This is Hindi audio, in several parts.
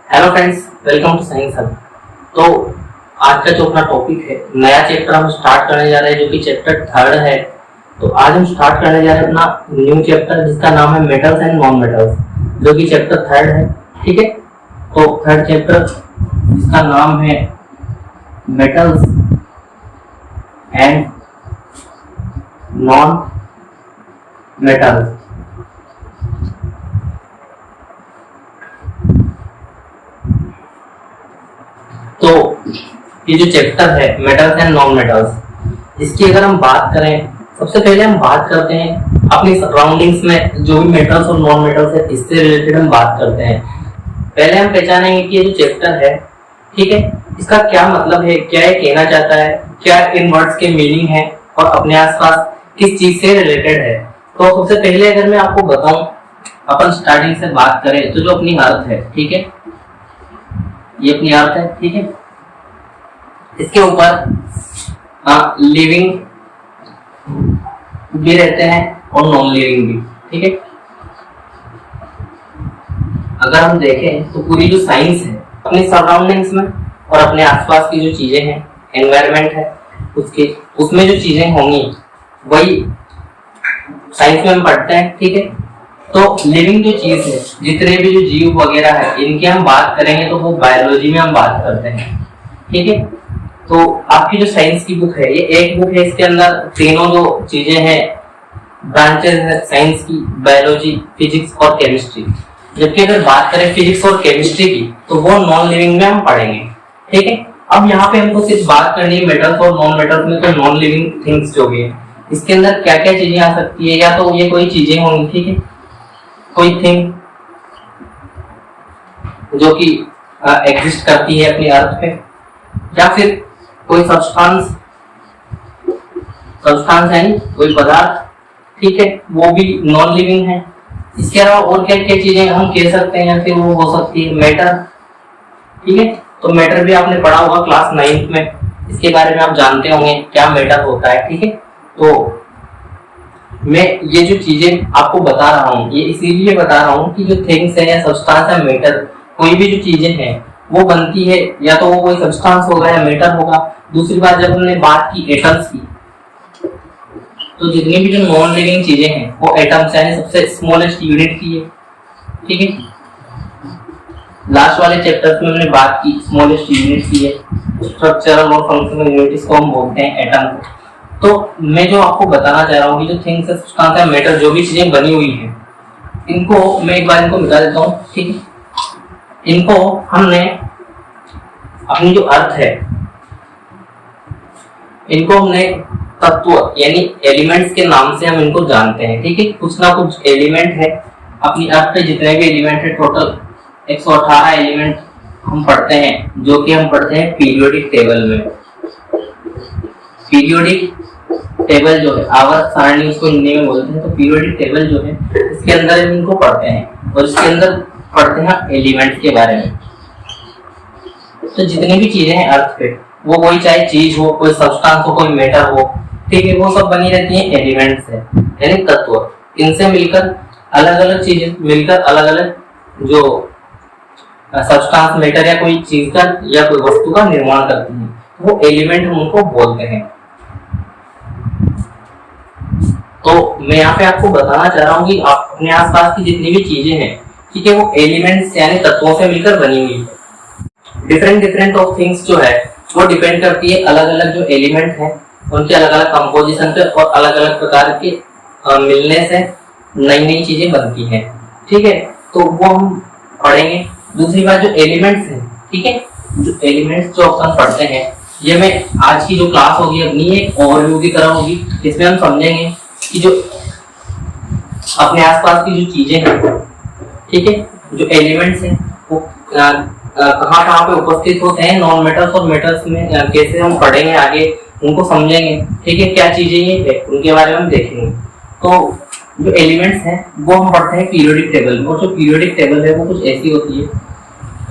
Hello friends, welcome to science hub. तो आज का जो अपना टॉपिक है, नया चैप्टर हम स्टार्ट करने जा रहे हैं जो कि चैप्टर थर्ड है। तो आज हम स्टार्ट करने जा रहे हैं अपना न्यू चैप्टर जिसका नाम है मेटल्स एंड नॉन मेटल्स, जो कि चैप्टर थर्ड है। ठीक है, तो थर्ड चैप्टर जिसका नाम है मेटल्स एंड नॉन मेटल्स। तो ये जो चैप्टर है मेटल्स एंड नॉन मेटल्स, इसकी अगर हम बात करें, सबसे पहले हम बात करते हैं अपनी सराउंडिंग्स में जो भी मेटल्स और नॉन मेटल्स है इससे रिलेटेड हम बात करते हैं। पहले हम पहचानेंगे कि ये जो चैप्टर है, ठीक है, इसका क्या मतलब है, क्या ये कहना चाहता है, क्या इन वर्ड्स के मीनिंग है और अपने आसपास किस चीज से रिलेटेड है। तो सबसे पहले अगर मैं आपको बताऊं, अपन स्टार्टिंग से बात करें तो जो अपनी अर्थ है, ठीक है, ये अपनी अर्थ है, ठीक है, इसके ऊपर लिविंग भी रहते हैं और नॉन लिविंग भी। ठीक है, अगर हम देखें तो पूरी जो साइंस है अपनी सराउंडिंग्स में और अपने आसपास की जो चीजें हैं, एनवायरनमेंट है उसमें जो चीजें होंगी वही साइंस में हम पढ़ते हैं। ठीक है, तो लिविंग जो चीज है, जितने भी जो जीव वगैरह है, इनकी हम बात करेंगे तो वो बायोलॉजी में हम बात करते हैं। ठीक है, तो आपकी जो साइंस की बुक है, ये एक बुक है, इसके अंदर तीनों जो चीजें हैं, ब्रांचेस है साइंस की, बायोलॉजी, फिजिक्स और केमिस्ट्री। जबकि अगर बात करें फिजिक्स और केमिस्ट्री की तो वो नॉन लिविंग में हम पढ़ेंगे। ठीक है, अब यहाँ पे हमको सिर्फ बात करनी है मेटल्स और नॉन मेटल्स में। तो नॉन लिविंग थिंग्स जो भी है, इसके अंदर क्या क्या चीजें आ सकती है, या तो ये कोई चीजें होंगी, ठीक है, कोई थिंग जो कि एग्जिस्ट करती है अपनी अर्थ पे, या फिर कोई सब्सटेंस है कोई पदार्थ, ठीक है, वो भी नॉन लिविंग है। इसके अलावा और क्या क्या चीजें हम कह सकते हैं, या फिर वो हो सकती है मैटर। ठीक है, तो मैटर भी आपने पढ़ा होगा क्लास 9th में, इसके बारे में आप जानते होंगे क्या मैटर होता है। ठीक है, तो मैं ये जो चीजें आपको बता रहा हूँ ये इसीलिए बता रहा हूँ कि जो थिंग्स है या सब्सटेंस है, मैटर, कोई भी जो चीजें हैं वो बनती है, या तो वो कोई सब्सटेंस होगा या मैटर होगा। दूसरी बात, जब हमने बात की एटम्स की, तो जितनी भी जो नॉन लिविंग चीजें हैं वो एटम्स यानी सबसे स्मॉलेस्ट यूनिट की है। ठीक है, लास्ट वाले चैप्टर में हमने बात की स्मॉलेस्ट यूनिट की है, स्ट्रक्चरल और फंक्शनल यूनिट, इसको हम बोलते हैं एटम। तो मैं जो आपको बताना चाह रहा हूँ कि जो थिंग्स है, सब्सटेंस है, मैटर, जो भी चीजें बनी हुई हैं, इनको मैं एक बार इनको मिटा देता हूँ। ठीक है, इनको हमने अपनी जो अर्थ है, इनको हमने तत्व यानी एलिमेंट्स के नाम से हम इनको जानते हैं। ठीक है, कुछ ना कुछ एलिमेंट है अपनी अर्थ पे, जितने भी एलिमेंट है टोटल 118 एलिमेंट हम पढ़ते हैं, जो कि हम पढ़ते हैं पीरियोडिक टेबल में। पीरियोडिक टेबल जो है, आवर्त सारणी उसको हिंदी में बोलते हैं। तो पीरियोडिक टेबल जो है, इसके अंदर हम इनको पढ़ते हैं और इसके अंदर पढ़ते हैं एलिमेंट्स के बारे में। तो जितनी भी चीजें हैं अर्थ पे, वो कोई चाहे चीज हो, कोई सब्सटेंस हो, कोई मैटर हो, ठीक है, वो सब बनी रहती है एलिमेंट्स से, यानी तत्व। इनसे मिलकर अलग अलग चीजें मिलकर अलग अलग जो सब्सटेंस, मैटर या कोई चीज का या कोई वस्तु का निर्माण करती है, वो एलिमेंट हम उनको बोलते हैं। तो मैं यहाँ पे आपको बताना चाह रहा हूँ कि आप अपने आसपास की जितनी भी चीजें हैं, ठीक है, वो एलिमेंट्स यानी तत्वों से मिलकर बनी हुई है। डिफरेंट ऑफ थिंग्स जो है वो डिपेंड करती है अलग अलग जो एलिमेंट है उनके अलग अलग कंपोजिशन पे, और अलग अलग प्रकार के मिलने से नई नई चीजें बनती हैं। ठीक है, तो वो हम पढ़ेंगे। दूसरी बात, जो एलिमेंट्स हैं, ठीक है, जो एलिमेंट्स जो अपन पढ़ते हैं, ये मैं आज की जो क्लास होगी अपनी एक ओवरव्यू की तरह होगी, जिसमें हम समझेंगे कि जो अपने आसपास की जो चीजें हैं, ठीक है, जो एलिमेंट्स हैं वो कहाँ कहाँ पे उपस्थित होते हैं, नॉन मेटल्स और मेटल्स में कैसे हम पढ़ेंगे आगे, उनको समझेंगे। ठीक है, क्या चीजें ये है उनके बारे में हम देखेंगे। तो जो एलिमेंट्स हैं वो हम पढ़ते हैं पीरियोडिक टेबल में, और जो पीरियोडिक टेबल है वो कुछ ऐसी होती है,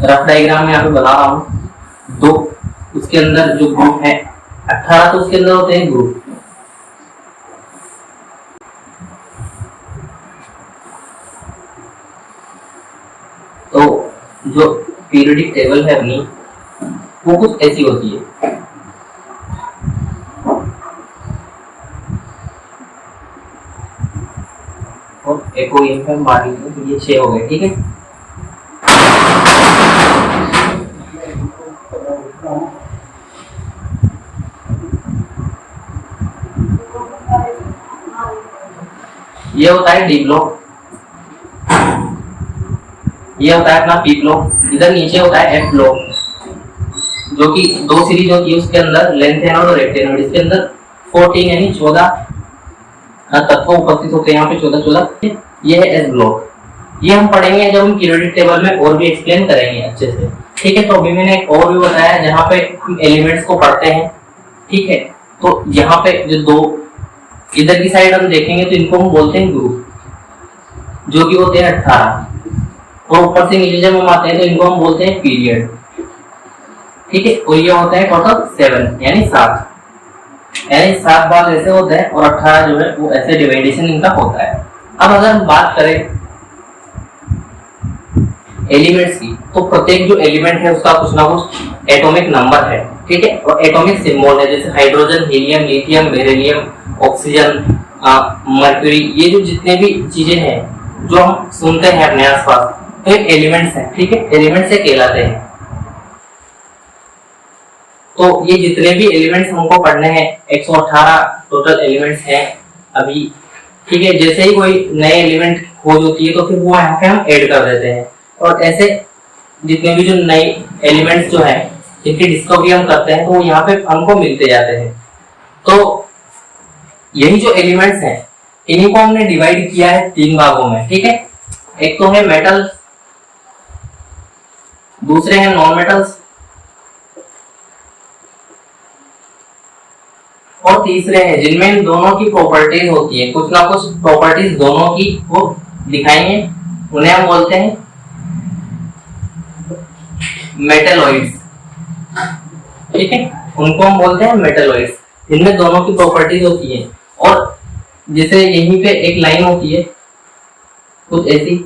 रफ डायग्राम में यहाँ पे बना रहा हूँ। दो उसके अंदर जो ग्रुप है 18, तो उसके अंदर होते हैं ग्रुप। तो जो पीरियोडिक टेबल है अपनी, वो कुछ ऐसी होती है। और एक को यहीं पे हम मार लीजिए, तो ये 6 हो गए, ठीक है। ये होता है डी ब्लॉक, ये होता है अपना पी ब्लॉक। इधर नीचे होता है एफ ब्लॉक, जो कि 2 सीरीज होती है, उसके अंदर लेंथ एनोड और रेक्टेनोड। इसके अंदर 14 यानी 14 तत्व उपस्थित होते हैं, यहाँ पे 14। ये है एस ब्लॉक। ये हम पढ़ेंगे जब हम पीरियोडिक टेबल में और भी एक्सप्लेन करेंगे अच्छे से, ठीक है। तो अभी मैंने एक और भी बताया जहाँ पे हम एलिमेंट्स को पढ़ते हैं, ठीक है। तो यहाँ पे जो 2 इधर की साइड हम देखेंगे तो इनको हम बोलते हैं ग्रुप, जो कि होते हैं 18। और ऊपर से नीचे जब हम आते हैं तो इनको हम बोलते हैं पीरियड, ठीक है। और ये होता है टोटल 7 यानी 7, यानी 7 बार ऐसे होता है और 18 जो है वो ऐसे डिवाइडेशन इनका होता है। अब अगर हम बात करें एलिमेंट्स की, तो प्रत्येक जो एलिमेंट है उसका कुछ ना कुछ एटॉमिक नंबर है, ठीक है। और एटॉमिक सिंबल है, जैसे hydrogen, helium, lithium, beryllium, oxygen, mercury. ये जो जितने भी चीजें हैं जो हम सुनते हैं अपने आसपास, तो एक एलिमेंट्स है, ठीक है। एलिमेंट्स से कहलाते हैं। तो ये जितने भी एलिमेंट्स हमको पढ़ने हैं, 118 टोटल एलिमेंट्स हैं अभी, ठीक है। जैसे ही कोई नए एलिमेंट खोज होती है तो फिर वो यहाँ पे हम ऐड कर देते हैं। और ऐसे जितने भी जो नए एलिमेंट्स जो है जिनकी डिस्कवरी हम करते हैं, तो वो यहाँ पे हमको मिलते जाते हैं। तो यही जो एलिमेंट्स हैं इन्हीं को हमने डिवाइड किया है 3 भागों में, ठीक है। एक तो है मेटल्स, दूसरे हैं नॉन मेटल्स, और तीसरे हैं जिनमें इन दोनों की प्रॉपर्टीज होती है, कुछ ना कुछ प्रॉपर्टीज दोनों की वो दिखाएंगे, उन्हें हम बोलते हैं मेटलॉइड्स, ठीक है। उनको हम बोलते हैं मेटलॉइड्स, जिनमें दोनों की प्रॉपर्टीज होती है। और जैसे यहीं पे एक लाइन होती है कुछ ऐसी,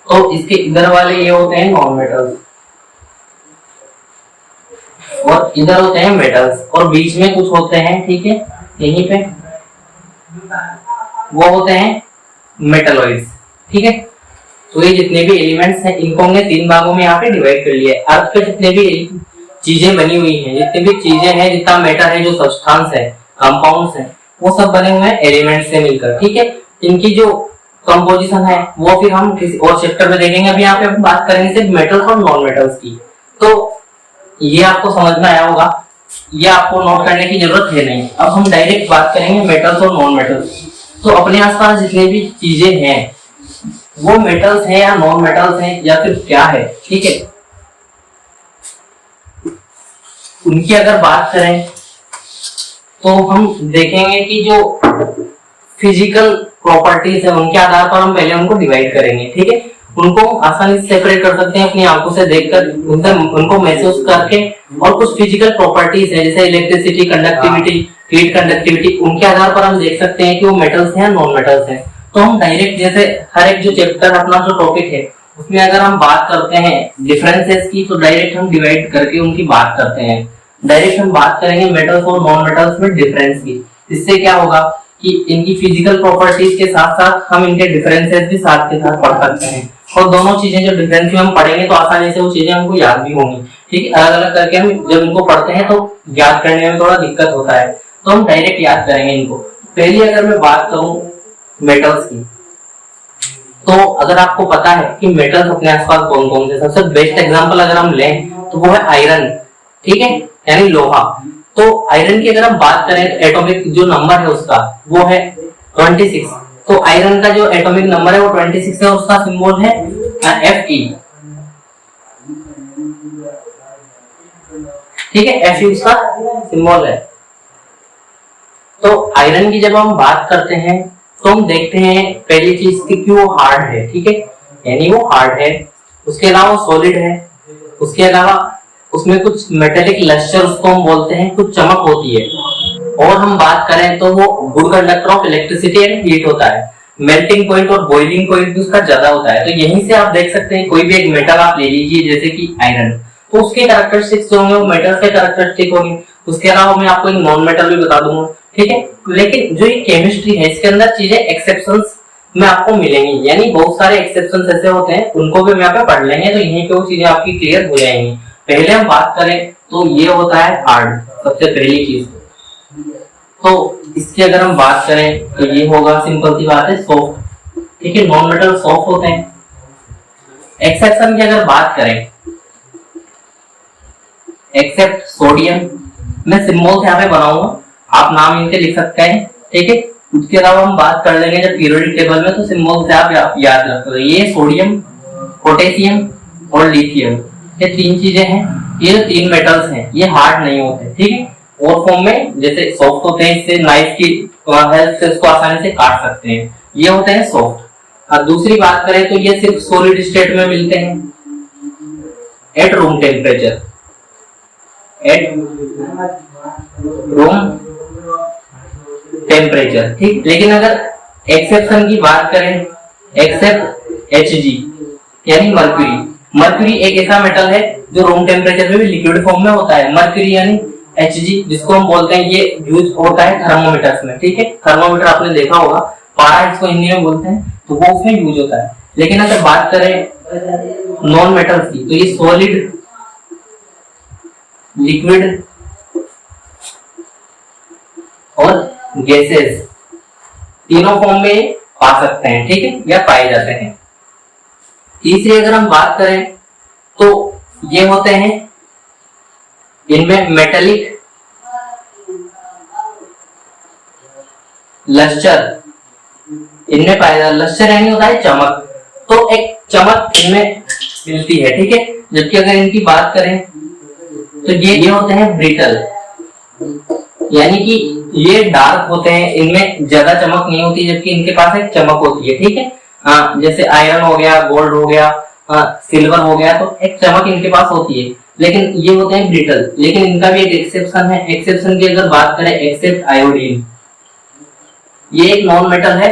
तो इसके इधर वाले ये होते हैं नॉन मेटल्स और इधर होते हैं मेटल्स, और बीच में कुछ होते हैं, ठीक है, यहीं पे वो होते हैं मेटलॉइड्स, ठीक है। तो ये जितने भी एलिमेंट्स हैं इनको हमने 3 भागों में यहाँ पे डिवाइड कर लिया है। अर्थ पे जितने भी चीजें बनी हुई हैं, जितनी भी चीजें हैं, जितना मैटर है, जो सब्सटेंस है, कंपाउंड्स हैं, वो सब बने हुए हैं एलिमेंट्स से मिलकर, ठीक है। इनकी जो कंपोजिशन है वो फिर हम किसी और चैप्टर में देखेंगे। अभी यहाँ पे हम बात करेंगे सिर्फ मेटल्स और नॉन मेटल्स की। तो ये आपको समझ में आया होगा, ये आपको नोट करने की जरूरत है नहीं। अब हम डायरेक्ट बात करेंगे मेटल्स और नॉन मेटल्स। तो अपने आसपास जितने भी चीजें हैं वो मेटल्स हैं या नॉन मेटल्स हैं या फिर क्या है, ठीक है। उनकी अगर बात करें तो हम देखेंगे कि जो फिजिकल प्रॉपर्टीज है उनके आधार पर हम पहले उनको डिवाइड करेंगे, ठीक है। उनको आसानी से सेपरेट कर सकते हैं अपनी आंखों से देखकर, उनको महसूस करके। और कुछ फिजिकल प्रॉपर्टीज है जैसे इलेक्ट्रिसिटी, कंडक्टिविटी, हीट कंडक्टिविटी, उनके आधार पर हम देख सकते हैं कि वो मेटल्स हैं या नॉन मेटल्स हैं। तो हम डायरेक्ट जैसे हर एक जो चैप्टर अपना जो टॉपिक है उसमें अगर हम बात करते हैं डिफरेंसेस की, तो डायरेक्ट हम डिवाइड करके उनकी बात करते हैं। डायरेक्ट हम बात करेंगे मेटल्स और नॉन मेटल्स में डिफरेंस की। इससे क्या होगा कि इनकी फिजिकल प्रॉपर्टीज के साथ साथ हम इनके डिफरेंसेस भी साथ के साथ पढ़ सकते हैं। और दोनों चीजें जो डिफरेंस में हम पढ़ेंगे तो आसानी से वो चीजें हमको याद भी होंगी, ठीक है। अलग अलग करके हम जब इनको पढ़ते हैं तो याद करने में थोड़ा दिक्कत होता है, तो हम डायरेक्ट याद करेंगे इनको। पहली अगर मैं बात करूं मेटल्स की, तो अगर आपको पता है कि मेटल्स अपने आसपास कौन कौन से, सबसे बेस्ट एग्जांपल अगर हम लें तो वो है आयरन, ठीक है, यानी लोहा। तो आयरन की अगर हम बात करें तो एटॉमिक जो नंबर है उसका वो है 26। तो आयरन का जो एटॉमिक नंबर है वो 26 है, उसका सिंबल है Fe, ठीक है। Fe उसका सिंबल है। तो आयरन की जब हम बात करते हैं तो हम देखते हैं पहली चीज कि वो हार्ड है, ठीक है, यानी वो हार्ड है। उसके अलावा सॉलिड है, उसके अलावा उसमें कुछ मेटेलिक लस्टर उसको हम बोलते हैं, कुछ चमक होती है। और हम बात करें तो वो good conductor of electricity and heat होता है। मेल्टिंग पॉइंट और बॉइलिंग पॉइंट भी उसका ज्यादा होता है। तो यहीं से आप देख सकते हैं, कोई भी एक मेटल आप ले लीजिए जैसे कि आयरन, तो उसके कैरेक्टरिस्टिक्स जो होंगे वो मेटल के कैरेक्टरिस्टिक होंगे। उसके अलावा मैं आपको एक नॉन मेटल भी बता दूंगा, ठीक है। लेकिन जो ये केमिस्ट्री है इसके अंदर चीजें एक्सेप्शंस में आपको मिलेंगी, यानी बहुत सारे एक्सेप्शंस ऐसे होते हैं, उनको भी हम यहाँ पे पढ़ लेंगे, तो यहीं पे वो चीजें आपकी क्लियर हो जाएंगी। पहले हम बात करें तो ये होता है हार्ड, सबसे पहली चीज। तो इसकी अगर हम बात करें तो ये होगा, सिंपल सी बात है, सॉफ्ट, ठीक है। नॉन मेटल सॉफ्ट होते हैं। एक्सेप्शन की अगर बात करें, एक्सेप्ट सोडियम, मैं सिंबल यहाँ पे बनाऊंगा, आप नाम इनके लिख सकते हैं, ठीक है। उसके अलावा हम बात कर लेंगे जब पीरियोडिक टेबल में, तो सिंबल से आप याद रखो, ये सोडियम, पोटेशियम और लिथियम, ये तीन चीजें हैं, ये तीन मेटल्स हैं, ये हार्ड नहीं होते, ठीक है। और फॉर्म में जैसे सॉफ्ट होते हैं, इससे नाइफ की हेल्प से उसको आसानी से काट सकते हैं, ये होते हैं सॉफ्ट। अब दूसरी बात करें तो ये सिर्फ सॉलिड स्टेट में मिलते हैं at room temperature, at room temperature, ठीक। लेकिन अगर एक्सेप्शन की बात करें, एक्सेप्ट Hg यानी मर्क्यूरी, मर्क्यूरी एक ऐसा मेटल है जो रूम टेम्परेचर में भी लिक्विड फॉर्म में होता है। मर्क्यूरी यानी Hg, जिसको हम बोलते हैं, ये यूज होता है थर्मोमीटर्स में, ठीक है। थर्मोमीटर आपने देखा होगा, पारा इसको हिंदी में बोलते हैं, तो वो उसमें यूज होता है। लेकिन अगर बात करें नॉन मेटल्स की, तो ये सॉलिड, लिक्विड और गैसेस तीनों फॉर्म में पा सकते हैं, ठीक है, या पाए जाते हैं। तीसरी अगर हम बात करें तो ये होते हैं, इनमें मेटेलिक लस्टर, इनमें पाया जाता है। लस्टर यानी होता है चमक, तो एक चमक इनमें मिलती है, ठीक है। जबकि अगर इनकी बात करें तो ये होते हैं ब्रिटल, यानी कि ये डार्क होते हैं, इनमें ज्यादा चमक नहीं होती, जबकि इनके पास एक चमक होती है, ठीक है। जैसे आयरन हो गया, गोल्ड हो गया, सिल्वर हो गया, तो एक चमक इनके पास होती है। लेकिन ये होते हैं ब्रिटल, लेकिन इनका भी एक एक्सेप्शन है। एक्सेप्शन की अगर बात करें, एक्सेप्ट आयोडीन, ये एक नॉन मेटल है,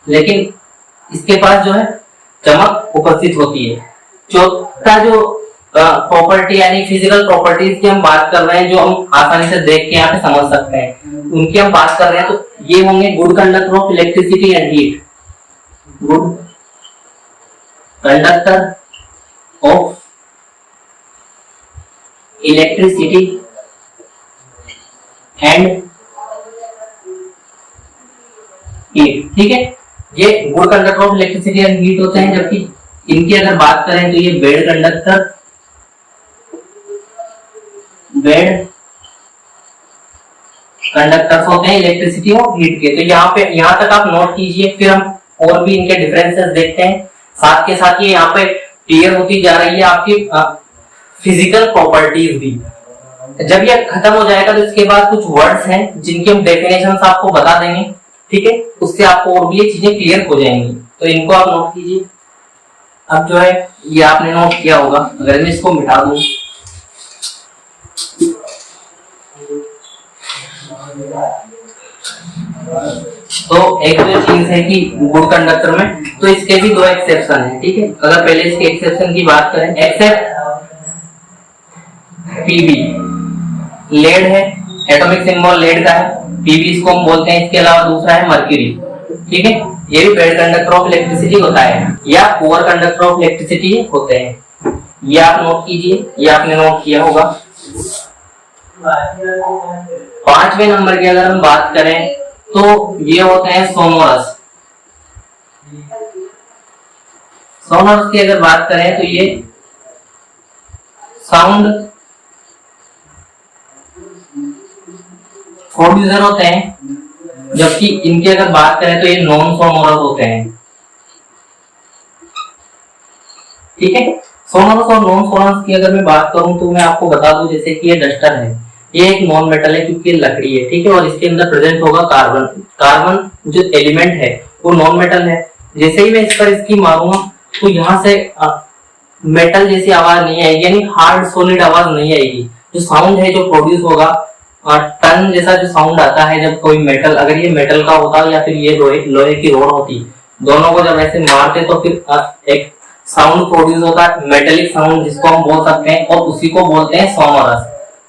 लेकिन इसके पास जो है चमक उपस्थित होती है। चौथा जो प्रॉपर्टी यानी फिजिकल प्रॉपर्टीज की हम बात कर रहे हैं, जो हम आसानी से देख के यहाँ पे समझ सकते हैं, उनकी हम बात कर रहे हैं, तो ये होंगे good conductor of electricity and heat, good conductor of electricity and heat, ठीक है। ये good conductor of electricity and heat होते हैं, जबकि इनकी अगर बात करें तो ये बैड कंडक्टर, बैड कंडक्टर्स होते हैं इलेक्ट्रिसिटी और हीट के। तो यहाँ तक आप नोट कीजिए, फिर हम और भी इनके डिफरेंसेस देखते हैं। साथ के साथ ये यहाँ पे क्लियर होती जा रही है आपकी फिजिकल प्रॉपर्टीज भी। जब ये खत्म हो जाएगा तो इसके बाद कुछ वर्ड्स हैं जिनके हम डेफिनेशंस आपको बता देंगे, ठीक है। उससे आपको और भी ये चीजें क्लियर हो जाएंगी, तो इनको आप नोट कीजिए। अब जो है ये आपने नोट किया होगा, अगर मैं इसको मिटा दूं तो एक जो चीज है कि गुड कंडक्टर में, तो इसके भी दो एक्सेप्शन है, ठीक है। अगर पहले इसके एक्सेप्शन की बात करें, एक्सेप्ट पीबी, लेड है, एटॉमिक सिंबल लेड का है, पीबी इसको हम बोलते हैं। इसके अलावा दूसरा है मर्क्यूरी, ठीक है, ये भी बैड कंडक्टर ऑफ इलेक्ट्रिसिटी होता है या पुअर कंडक्टर ऑफ इलेक्ट्रिसिटी होते हैं। ये आप नोट कीजिए, ये आपने नोट किया होगा। 5वें नंबर की अगर हम बात करें तो ये होते हैं सोनोरस। सोनोरस की अगर बात करें तो ये साउंड प्रोड्यूसर होते हैं, जबकि इनकी अगर बात करें तो ये नॉन सोनोरस होते हैं, ठीक है। सोनोरस और नॉन सोनोरस की अगर मैं बात करूं तो मैं आपको बता दूं, जैसे कि ये डस्टर है, ये एक नॉन मेटल है क्योंकि ये लकड़ी है, ठीक है, और इसके अंदर प्रेजेंट होगा कार्बन। कार्बन जो एलिमेंट है वो नॉन मेटल है। जैसे ही मैं इस पर इसकी मारूंगा तो यहाँ से मेटल जैसी आवाज नहीं आएगी, यानी हार्ड सॉलिड आवाज नहीं आएगी। जो साउंड है जो प्रोड्यूस होगा टन जैसा जो साउंड आता है जब कोई मेटल, अगर ये मेटल का होता या फिर ये लोहे की रोड होती, दोनों को जब ऐसे मारते तो फिर एक साउंड प्रोड्यूस होता है, मेटेलिक साउंड, जिसको हम बोल सकते हैं, और उसी को बोलते हैं सोनोरस।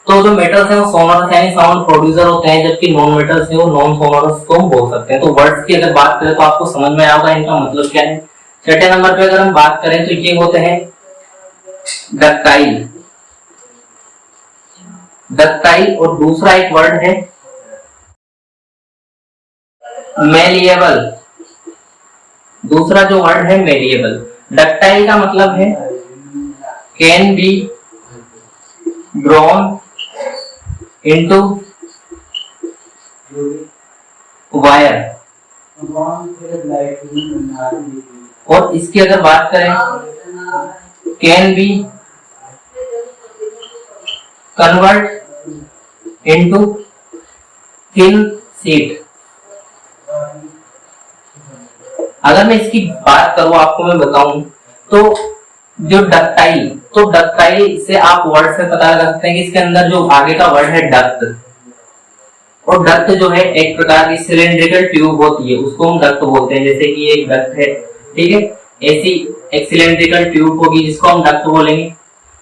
तो जो मेटल्स है वो सोनोरस यानी साउंड प्रोड्यूसर होते हैं, जबकि नॉन मेटल्स है वो नॉन सोनोरस को हम बोल सकते हैं। तो वर्ड्स की अगर बात करें तो आपको समझ में आएगा इनका मतलब क्या है। छठे नंबर पे अगर हम बात करें तो ये होते हैं डक्टाइल। डक्टाइल और दूसरा एक वर्ड है मेलिएबल। दूसरा जो वर्ड है मेलिएबल। डक्टाइल का मतलब है can be drawn into wire. और इसकी अगर बात करें can be convert into thin sheet. अगर मैं इसकी बात करूं, आपको मैं बताऊं तो जो डक्टाइल, तो डक्टाइल से आप वर्ड से पता लगा सकते हैं कि इसके अंदर जो आगे का वर्ड है डक्ट, और डक्ट जो है एक प्रकार की सिलेंड्रिकल ट्यूब होती है, उसको हम डक्ट बोलते हैं। जैसे कि एक डक्ट है, ठीक है, ऐसी एक सिलेंड्रिकल ट्यूब होगी जिसको हम डक्ट बोलेंगे।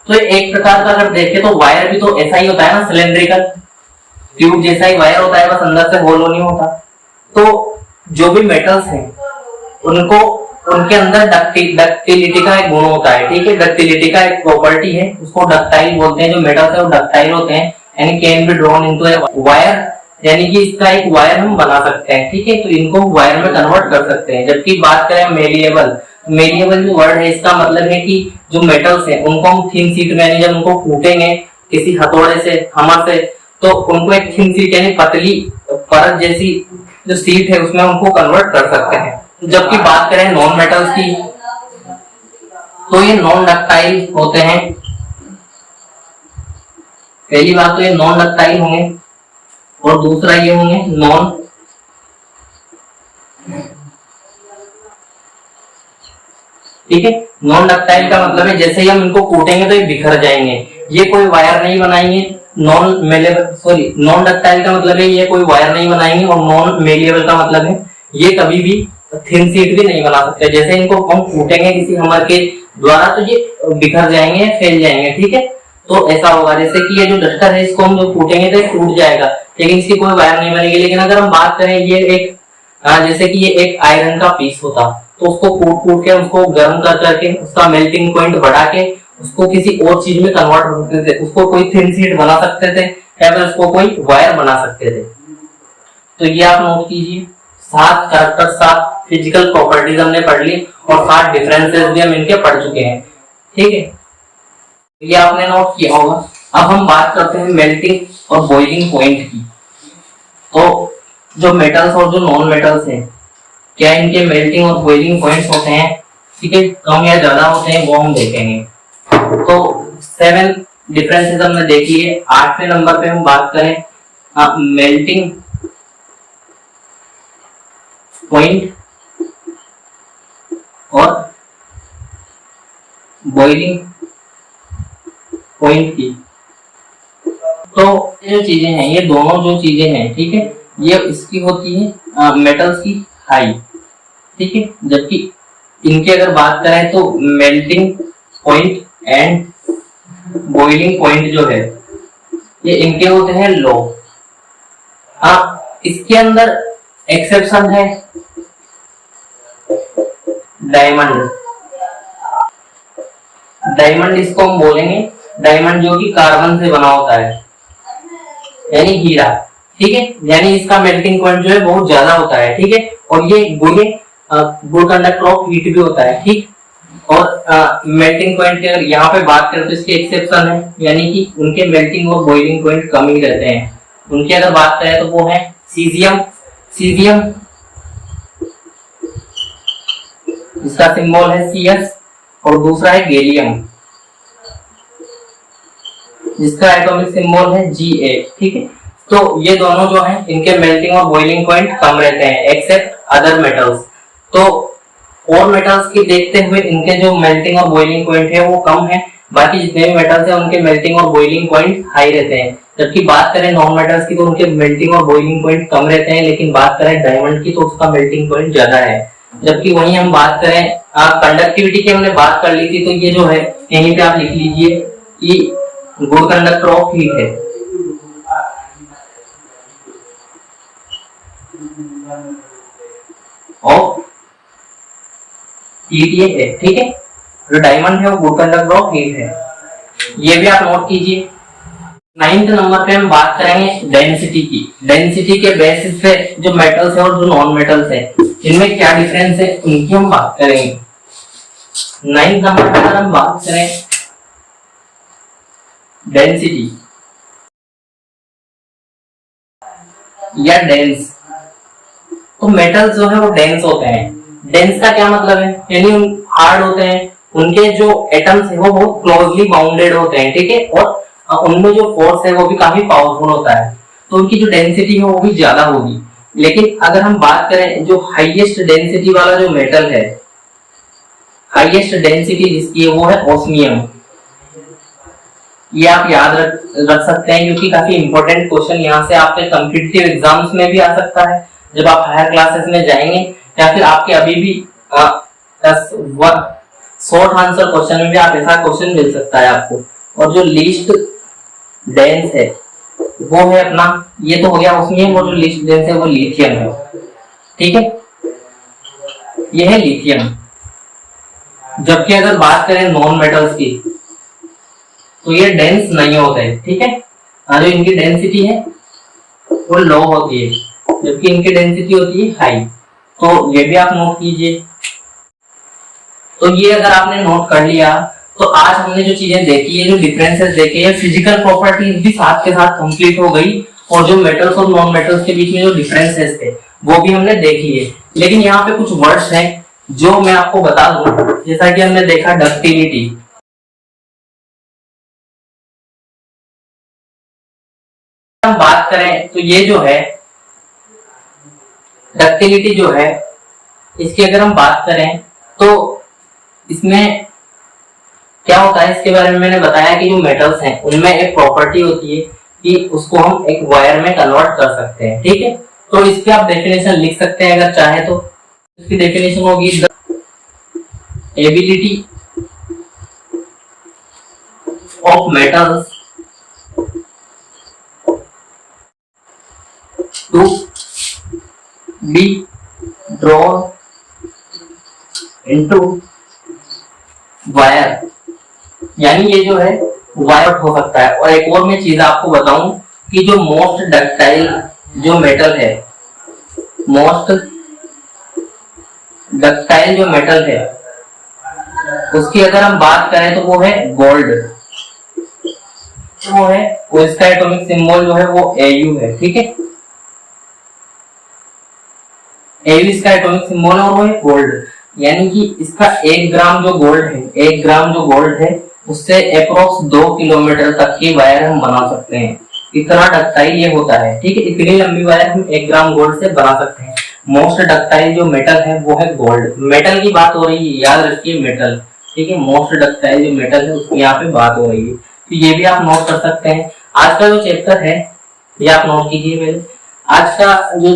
तो एक प्रकार का अगर देखें तो वायर भी तो ऐसा ही होता है ना, सिलेंड्रिकल ट्यूब जैसा ही वायर होता है, बस अंदर से होलो नहीं होता। तो जो भी मेटल्स हैं उनको, उनके अंदर डक्टिलिटी का एक गुण होता है, ठीक है, डक्टिलिटी का एक प्रॉपर्टी है, उसको डक्टाइल बोलते हैं। जो मेटल्स है वो डक्टाइल होते हैं, यानी can be drawn into a wire, यानी कि इसका एक वायर हम बना सकते हैं, ठीक है, तो इनको वायर में कन्वर्ट कर सकते हैं। जबकि बात करें मेलिएबल, मेलिएबल जो वर्ड है इसका मतलब है कि जो मेटल्स है उनको हम थिन शीट में, यानी जब उनको कूटेंगे किसी हथौड़े से, हमर से, तो उनको एक थिन शीट यानी पतली परत जैसी जो शीट है उसमें उनको कन्वर्ट कर सकते हैं। जबकि बात करें नॉन मेटल्स की, तो ये नॉन डक्टाइल होते हैं। पहली बात तो ये नॉन डक्टाइल होंगे, और दूसरा ये होंगे नॉन ठीक है। नॉन डक्टाइल का मतलब है जैसे ही हम इनको कूटेंगे तो ये बिखर जाएंगे, ये कोई वायर नहीं बनाएंगे। Non malleable, sorry, non ductile का मतलब है ये कोई वायर नहीं बनाएंगे, और नॉन मेलिएबल का मतलब है ये कभी भी थिन शीट भी नहीं बना सकते। जैसे इनको हम कूटेंगे किसी हमर के द्वारा तो ये बिखर जाएंगे, फैल जाएंगे, ठीक है। तो ऐसा होगा जैसे कि ये जो डस्टर है इसको हम जो कूटेंगे तो टूट जाएगा, लेकिन इसकी कोई वायर नहीं बनेगी। लेकिन अगर हम बात करें ये एक जैसे कि ये एक आयरन का पीस होता, तो उसको कूट कूट के उसको गर्म कर करके उसका मेल्टिंग पॉइंट बढ़ा के उसको किसी और चीज में कन्वर्ट कर सकते थे, उसको कोई थिन शीट बना सकते थे, या फिर उसको कोई वायर बना सकते थे। तो ये आप नोट कीजिए, 7 कैरेक्टर, 7 फिजिकल प्रॉपर्टीज हमने पढ़ ली, और 7 डिफरेंसेस भी हम इनके पढ़ चुके हैं, ठीक है, ये आपने नोट किया होगा। अब हम बात करते हैं मेल्टिंग और बॉइलिंग पॉइंट की। तो जो मेटल्स और जो नॉन मेटल्स हैं, क्या इनके मेल्टिंग और बॉइलिंग पॉइंट्स होते हैं, ठीक है, कम या ज्यादा होते हैं, वो हम देखेंगे। तो 7 डिफरेंसेस हमने देख लिए। 8वें नंबर पे हम बात करें मेल्टिंग पॉइंट और बॉइलिंग पॉइंट की। तो ये जो चीजें हैं, ये दोनों जो चीजें हैं, ठीक है, ये इसकी होती है मेटल्स की हाई, ठीक है, जबकि इनकी अगर बात करें तो melting point and boiling point जो है ये इनके होते हैं लो। इसके अंदर एक्सेप्शन है डायमंड। डायमंड इसको हम बोलेंगे, डायमंड जो कि कार्बन से बना होता है, यानी हीरा, ठीक है, यानी इसका मेल्टिंग पॉइंट जो है बहुत ज्यादा होता है, ठीक है, और ये गुड कंडक्टर ऑफ हीट भी होता है, ठीक। और मेल्टिंग पॉइंट की अगर यहाँ पे बात करें तो इसके एक्सेप्शन है, यानी कि उनके मेल्टिंग और बॉइलिंग पॉइंट कम ही रहते हैं। उनकी अगर बात करें तो वो है सीजियम। सीजियम इसका सिंबल है CS, और दूसरा है गैलियम जिसका एटॉमिक सिंबल है Ga, ठीक है। तो ये दोनों जो हैं इनके मेल्टिंग और बॉइलिंग पॉइंट कम रहते हैं एक्सेप्ट अदर मेटल्स। तो और मेटल्स की देखते हुए इनके जो मेल्टिंग और बॉइलिंग पॉइंट है वो कम है, बाकी जितने भी मेटल्स हैं उनके मेल्टिंग और बॉइलिंग पॉइंट हाई रहते हैं। जबकि बात करें नॉन मेटल्स की तो उनके मेल्टिंग और बॉइलिंग पॉइंट कम रहते हैं, लेकिन बात करें डायमंड की तो उसका मेल्टिंग पॉइंट ज्यादा है। जबकि वहीं हम बात करें कंडक्टिविटी की हमने बात कर ली थी, तो ये जो है यहीं पे आप लिख लीजिए कि गुड कंडक्टर ऑफ हीट है। ऑफ हीट ये है, ठीक है। जो डायमंड है वो गुड कंडक्टर ऑफ हीट है, ये भी आप नोट कीजिए। 9th नंबर पे हम बात करेंगे डेंसिटी की। डेंसिटी के बेसिस पे जो मेटल्स है और जो नॉन मेटल्स है इनमें क्या डिफरेंस है उनकी हम बात करेंगे। 9th नंबर पे अगर हम बात करें डेंसिटी या डेंस, तो मेटल्स जो है वो डेंस होते हैं। डेंस का क्या मतलब है, यानी हार्ड होते हैं, उनके जो एटम्स है वो बहुत क्लोजली बाउंडेड होते हैं, ठीक है, और उनमें जो फोर्स है वो भी काफी पावरफुल होता है, तो उनकी जो डेंसिटी है वो भी ज्यादा होगी। लेकिन अगर हम बात करें जो हाईएस्ट डेंसिटी वाला जो मेटल है, हाईएस्ट डेंसिटी जिसकी है वो है ओस्मियम। ये आप याद रख सकते हैं क्योंकि काफी इंपॉर्टेंट क्वेश्चन यहाँ से आपके कॉम्पिटिटिव एग्जाम्स में भी आ सकता है जब आप हायर क्लासेस में जाएंगे, या फिर आपके अभी भी शॉर्ट आंसर क्वेश्चन में भी आप ऐसा क्वेश्चन मिल सकता है आपको। और जो लीस्ट डेंस है वो है अपना, ये तो हो गया उसमें, वो जो लीस्ट डेंस है वो लिथियम है, ठीक है, ये है लिथियम। जबकि अगर बात करें नॉन मेटल्स की तो ये डेंस नहीं होते हैं, ठीक है, जो इनकी डेंसिटी है वो लो होती है, जबकि इनकी डेंसिटी होती है हाई। तो ये भी आप नोट कीजिए। तो ये अगर आपने नोट कर लिया तो आज हमने जो चीजें देखी है, जो डिफरेंसेस देखे हैं, फिजिकल प्रॉपर्टीज भी साथ के साथ कंप्लीट हो गई, और जो मेटल्स और नॉन मेटल्स के बीच में जो डिफरेंसेस थे वो भी हमने देख लिए। लेकिन यहाँ पे कुछ वर्ड्स हैं जो मैं आपको बता दूं, जैसा कि हमने देखा डक्टिलिटी। हम बात करें तो ये जो है डक्टिलिटी जो है, इसकी अगर हम बात करें तो इसमें क्या होता है, इसके बारे में मैंने बताया कि जो मेटल्स हैं उनमें एक प्रॉपर्टी होती है कि उसको हम एक वायर में कन्वर्ट कर सकते हैं, ठीक है। तो इसकी आप डेफिनेशन लिख सकते हैं अगर चाहे तो। इसकी डेफिनेशन होगी the ability of metals to be drawn into wire, यानी ये जो है वायर हो सकता है। और एक और मैं चीज आपको बताऊं कि जो मोस्ट डक्टाइल जो मेटल है, मोस्ट डक्टाइल जो मेटल है उसकी अगर हम बात करें तो वो है गोल्ड। वो है, वो इसका एटॉमिक सिंबल जो है वो Au है, ठीक है, Au इसका एटॉमिक सिंबल है और वो है गोल्ड। यानी कि इसका 1 ग्राम जो गोल्ड है, 1 ग्राम जो गोल्ड है उससे अप्रोक्स 2 किलोमीटर तक की वायर हम बना सकते हैं। इतना डक्टाइल ये होता है, ठीक है, इतनी लंबी वायर हम 1 ग्राम गोल्ड से बना सकते हैं। मोस्ट डक्टाइल जो मेटल है वो है गोल्ड। मेटल की बात हो रही है, याद रखिए मेटल, ठीक है, मोस्ट डक्टाइल जो मेटल है उसकी यहाँ पे बात हो रही है, तो ये भी आप नोट कर सकते हैं। आज का जो चैप्टर है ये आप नोट कीजिए मेरे। आज का जो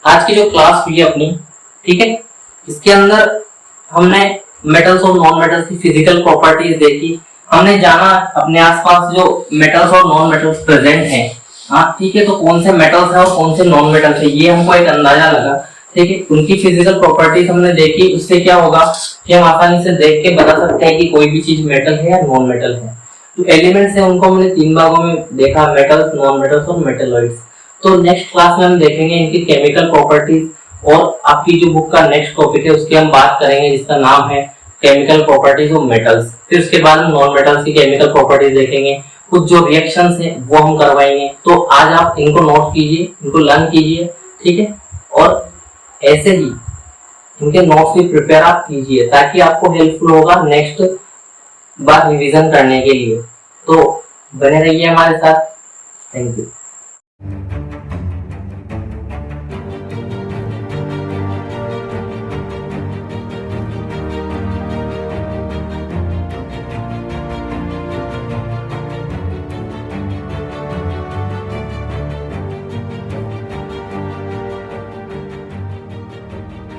आज की जो क्लास हुई अपनी, ठीक है, इसके अंदर हमने मेटल्स और नॉन मेटल्स की फिजिकल प्रॉपर्टीज देखी, हमने जाना अपने आसपास जो मेटल्स और नॉन मेटल्स प्रेजेंट हैं, हाँ ठीक है, तो कौन से मेटल्स है और कौन से नॉन मेटल्स है ये हमको एक अंदाजा लगा, ठीक है, उनकी फिजिकल प्रॉपर्टीज हमने देखी। उससे क्या होगा कि हम आसानी से देख के बता सकते हैं कि कोई भी चीज मेटल है या नॉन मेटल है। जो एलिमेंट्स है उनको हमने 3 भागों में देखा, मेटल्स, नॉन मेटल्स और मेटलॉइड्स। तो नेक्स्ट क्लास में हम देखेंगे इनकी केमिकल प्रॉपर्टीज, और आपकी जो बुक का नेक्स्ट टॉपिक है उसकी हम बात करेंगे जिसका नाम है केमिकल प्रॉपर्टीज ऑफ मेटल्स। फिर उसके बाद हम नॉन मेटल्स की केमिकल प्रॉपर्टीज देखेंगे, कुछ जो रिएक्शंस है वो हम करवाएंगे। तो आज आप इनको नोट कीजिए, इनको लर्न कीजिए, ठीक है, और ऐसे ही इनके नोट्स भी प्रिपेयर आप कीजिए ताकि आपको हेल्पफुल होगा नेक्स्ट बार रिवीजन करने के लिए। तो बने रहिए हमारे साथ। Thank you.